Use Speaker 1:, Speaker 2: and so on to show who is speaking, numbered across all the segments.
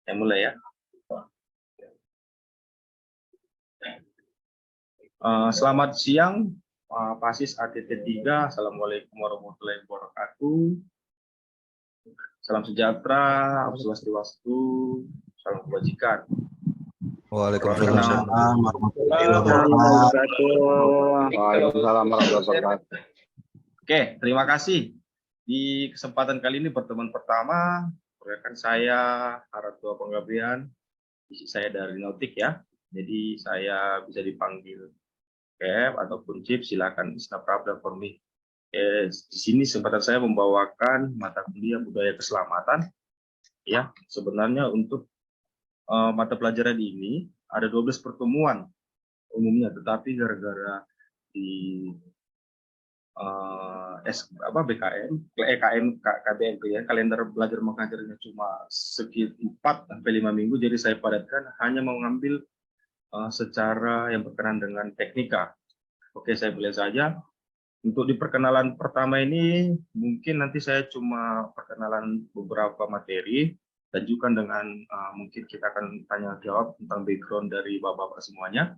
Speaker 1: Saya mulai ya. Selamat siang, Pasis ATT 3. Assalamualaikum warahmatullahi wabarakatuh. Salam sejahtera, Om Swastiastu, salam kebajikan.
Speaker 2: Waalaikumsalam warahmatullahi wabarakatuh.
Speaker 3: Waalaikumsalam warahmatullahi wabarakatuh.
Speaker 1: Oke, terima kasih. Di kesempatan kali ini pertemuan pertama, rekan saya Haratua Penggabrian, isi saya dari Nautik ya. Jadi saya bisa dipanggil Kev ataupun Chip, silakan. It's no problem for me. Di sini kesempatan saya membawakan mata kuliah budaya keselamatan. Ya, sebenarnya untuk mata pelajaran ini ada 12 pertemuan umumnya, tetapi gara-gara di BKM, KBMP ya, kalender belajar mengajarnya cuma sekitar 4 sampai 5 minggu, jadi saya padatkan hanya mengambil secara yang berkenaan dengan teknika. Oke, saya mulai saja. Untuk di perkenalan pertama ini, mungkin nanti saya cuma perkenalan beberapa materi, dan juga dengan mungkin kita akan tanya jawab tentang background dari bapak-bapak semuanya.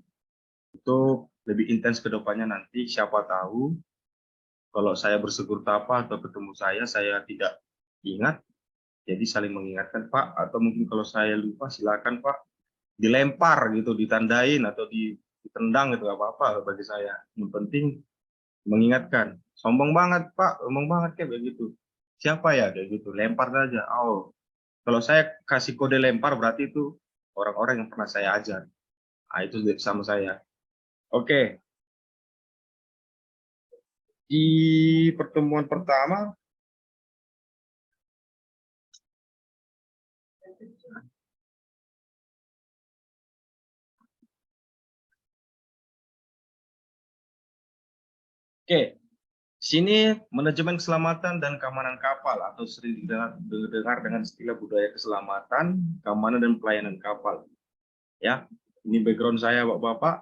Speaker 1: Untuk lebih intens ke depannya nanti, siapa tahu kalau saya bersegur tapa atau ketemu saya tidak ingat, jadi saling mengingatkan Pak, atau mungkin kalau saya lupa silakan Pak, dilempar gitu, ditandain atau ditendang gitu, nggak apa-apa bagi saya. Yang penting mengingatkan. Sombong banget Pak, sombong banget kayak begitu. Siapa ya kayak gitu, lempar saja. Oh, kalau saya kasih kode lempar berarti itu orang-orang yang pernah saya ajar. Nah, itu sama saya. Oke. Di pertemuan pertama, oke, sini manajemen keselamatan dan keamanan kapal atau sering didengar dengan istilah budaya keselamatan, keamanan dan pelayanan kapal. Ya, ini background saya Bapak-bapak.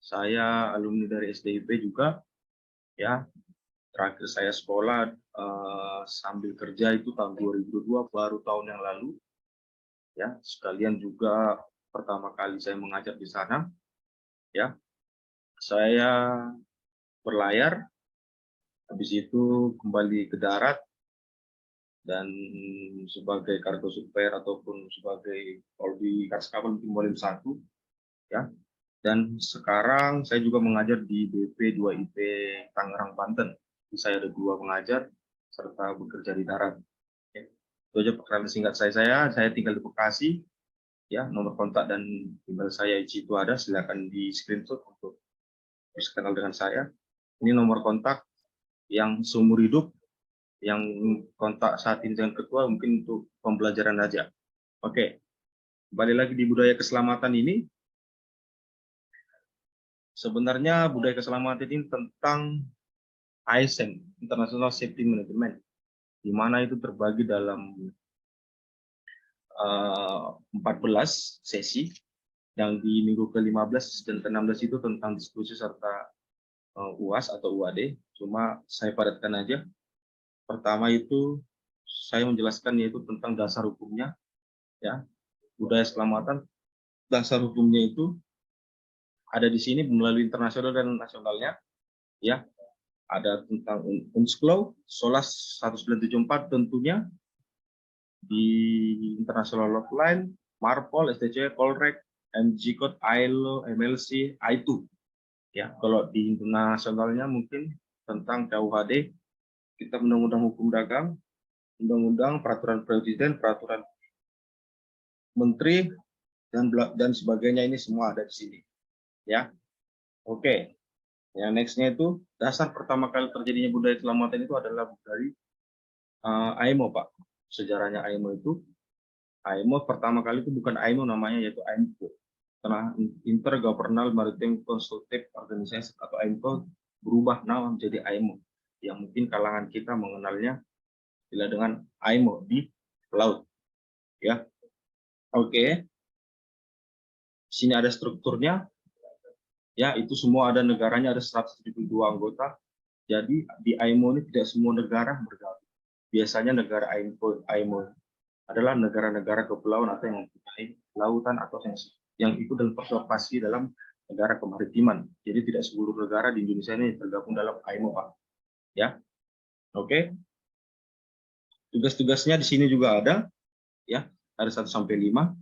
Speaker 1: Saya alumni dari SDIP juga. Ya, terakhir saya sekolah sambil kerja itu tahun 2002, baru tahun yang lalu. Ya, sekalian juga pertama kali saya mengajar di sana. Ya, saya berlayar, habis itu kembali ke darat, dan sebagai kargo supplier ataupun sebagai kalau di kapal mungkin volume 1 ya. Dan sekarang saya juga mengajar di BP 2IP Tangerang, Banten. Jadi saya ada 2 pengajar serta bekerja di darat. Oke. Itu aja perkenalan singkat saya tinggal di Bekasi ya. Nomor kontak dan email saya di situ ada, silakan di screenshot untuk bisa kenal dengan saya. Ini nomor kontak yang seumur hidup, yang kontak saat ini dengan ketua mungkin untuk pembelajaran aja. Oke, kembali lagi di budaya keselamatan ini. Sebenarnya budaya keselamatan ini tentang ISM, International Safety Management, di mana itu terbagi dalam 14 sesi, yang di minggu ke-15 dan ke-16 itu tentang diskusi serta UAS atau UAD, cuma saya padatkan aja. Pertama itu saya menjelaskan yaitu tentang dasar hukumnya, ya, budaya keselamatan. Dasar hukumnya itu ada di sini melalui internasional dan nasionalnya, ya. Ada tentang UNSCLOS, SOLAS 1974 tentunya, di International Log Line, MARPOL, STC, COLREG, MG Code, ILO, MLC, I2. Ya, kalau di internasionalnya mungkin tentang KUHD, kita Undang-Undang Hukum Dagang, Undang-Undang, Peraturan Presiden, Peraturan Menteri, dan sebagainya, ini semua ada di sini. Ya, oke. Yang nextnya itu dasar pertama kali terjadinya budaya keselamatan itu adalah dari AIMO, Pak. Sejarahnya AIMO itu, AIMO pertama kali itu bukan AIMO namanya, yaitu AIMCO. Setelah Intergovernmental Maritime Consultative Organization atau AIMCO berubah nama menjadi AIMO, yang mungkin kalangan kita mengenalnya bila dengan AIMO di laut. Ya, oke. Sini ada strukturnya. Ya, itu semua ada negaranya, ada 172 anggota. Jadi di AIMO ini tidak semua negara bergabung. Biasanya negara AIMO adalah negara-negara kepulauan atau yang mempunyai lautan atau yang ikut dalam partisipasi dalam negara kemaritiman. Jadi tidak seluruh negara di Indonesia ini tergabung dalam IMO, Pak. Ya, oke. Tugas-tugasnya di sini juga ada, ya, ada 1 sampai 5.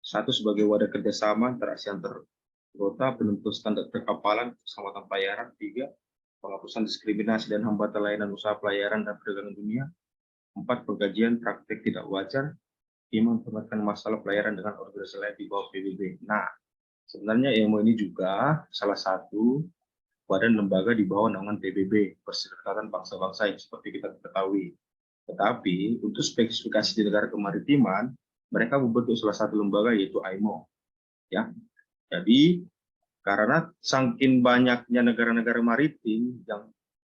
Speaker 1: 1 sebagai wadah kerjasama antara ASEAN anggota, penentu standar perkapalan, keselamatan pelayaran. 3, penghapusan diskriminasi dan hambatan layanan usaha pelayaran dan perdagangan dunia. 4, pengkajian praktek tidak wajar. 5, memperhatikan masalah pelayaran dengan organisasi lain di bawah PBB. Nah, sebenarnya IMO ini juga salah satu badan lembaga di bawah naungan PBB, Perserikatan Bangsa-Bangsa, yang seperti kita ketahui. Tetapi untuk spesifikasi di negara kemaritiman, mereka membentuk salah satu lembaga yaitu IMO. Ya, jadi karena saking banyaknya negara-negara maritim yang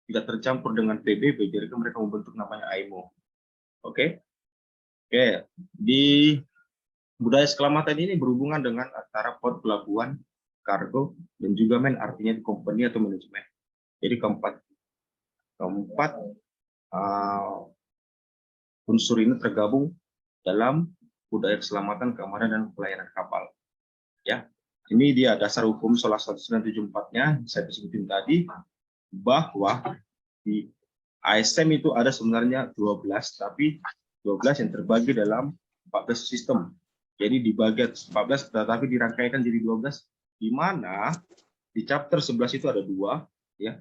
Speaker 1: tidak tercampur dengan PBB, jadi mereka membentuk namanya IMO. Oke, di budaya keselamatan ini berhubungan dengan antara port, pelabuhan, kargo, dan juga artinya company atau manajemen. Jadi keempat unsur ini tergabung dalam budaya keselamatan, keamanan, dan pelayanan kapal. Ya, ini dia dasar hukum salah 1974-nya saya sebutin tadi, bahwa di ASM itu ada sebenarnya 12, tapi 12 yang terbagi dalam 14 sistem. Jadi dibagi 14 tetapi dirangkaikan jadi 12, di mana di chapter 11 itu ada 2, ya,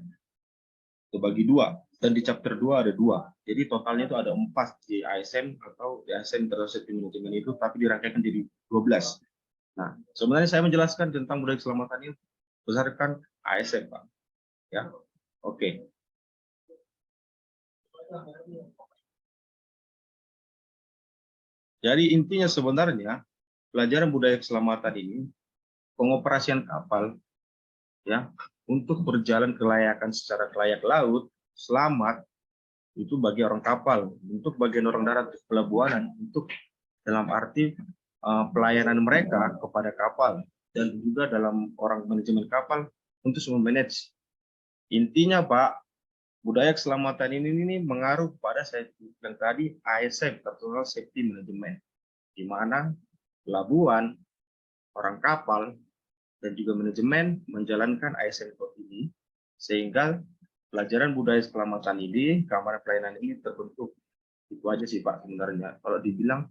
Speaker 1: terbagi 2, dan di chapter 2 ada 2. Jadi totalnya itu ada 4 di ASN atau di ASN International Safety Management itu, tapi dirangkaikan jadi 12. Nah, sebenarnya saya menjelaskan tentang budaya keselamatan ini berdasarkan ASN, Pak. Ya, oke. Jadi intinya sebenarnya pelajaran budaya keselamatan ini, pengoperasian kapal, ya, untuk berjalan kelayakan secara layak laut, selamat, itu bagi orang kapal. Untuk bagian orang darat, pelabuhanan, untuk dalam arti pelayanan mereka kepada kapal, dan juga dalam orang manajemen kapal untuk memanage. Intinya, Pak, budaya keselamatan ini mengaruh pada saya yang tadi ASM, International Safety Management, di mana pelabuhan, orang kapal, dan juga manajemen menjalankan ASN Code ini, sehingga pelajaran budaya keselamatan ini, keamanan pelayanan ini terbentuk. Itu aja sih, Pak, sebenarnya. Kalau dibilang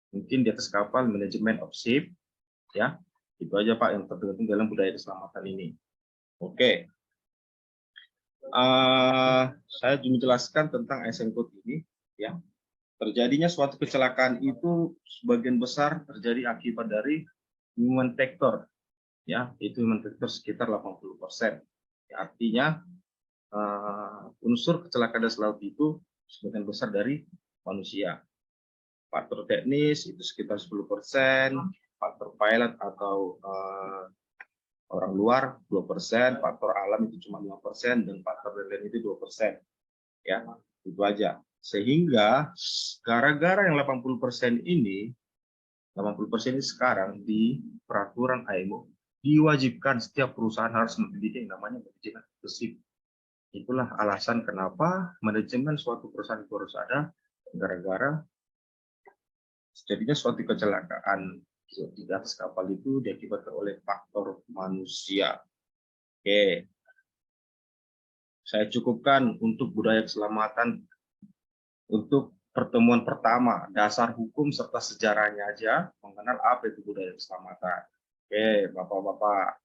Speaker 1: mungkin di atas kapal, manajemen of ship, ya, itu aja, Pak, yang terbentuk dalam budaya keselamatan ini. Oke. Saya menjelaskan tentang ASN Code ini, ya. Terjadinya suatu kecelakaan itu sebagian besar terjadi akibat dari human factor, ya, itu human factor sekitar 80%. Ya, artinya unsur kecelakaan dasar laut itu sebagian besar dari manusia. Faktor teknis itu sekitar 10%, faktor pilot atau orang luar 2%, faktor alam itu cuma 5%, dan faktor lain itu 2%. Ya, itu aja. Sehingga gara-gara yang 80% ini sekarang di peraturan IMO diwajibkan setiap perusahaan harus memiliki yang namanya manajemen ship. Itulah alasan kenapa manajemen suatu perusahaan itu harus ada, gara-gara terjadinya suatu kecelakaan di atas kapal itu diakibatkan oleh faktor manusia. Oke, saya cukupkan untuk budaya keselamatan untuk pertemuan pertama, dasar hukum serta sejarahnya aja, mengenal apa itu budaya keselamatan. Oke, Bapak-Bapak.